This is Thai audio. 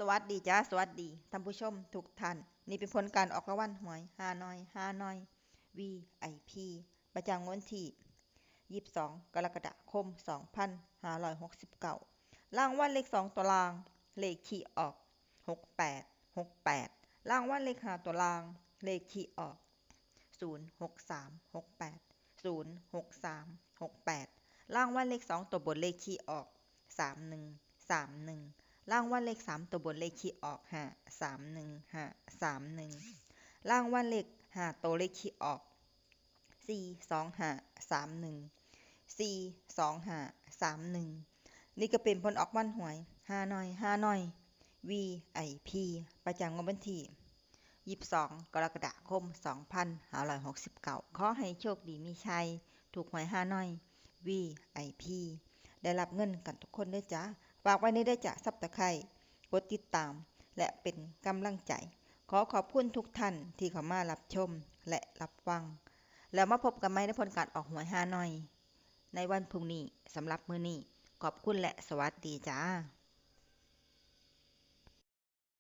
วัสดีจ้าสวัสดีท่านผู้ชมทุกท่านนี่เป็นผลการออกรางวัลหวยฮานอย VIP ประจำวันที่22กรกฎาคม2569รางวัลเลข2ตัวรางเลขที่ออก6868รางวัลเลข5ตัวรางเลขที่ออก06368 06368รางวัลเลข2ตัวบนเลขที่ออก3131รางวัลเลข3ตัวบนเลขที่ออก531รางวัลเลข5ตัวเลขที่ออก42531 42531นี่ก็เป็นผลออกวันหวยฮานอย VIP ประจำวันที่22กรกฎาคม2569ขอให้โชคดีมีชัยถูกหวยฮานอย VIP ได้รับเงินกันทุกคนด้วยจ้าฝากไว้ในได้จ้ะซับตะไคร้กดติดตามและเป็นกำลังใจขอบคุณทุกท่านที่เข้ามารับชมและรับฟังแล้วมาพบกันใหม่ในผลการออกหวยฮานอยในวันพรุ่งนี้สำหรับมื้อนี้ขอบคุณและสวัสดีจ้า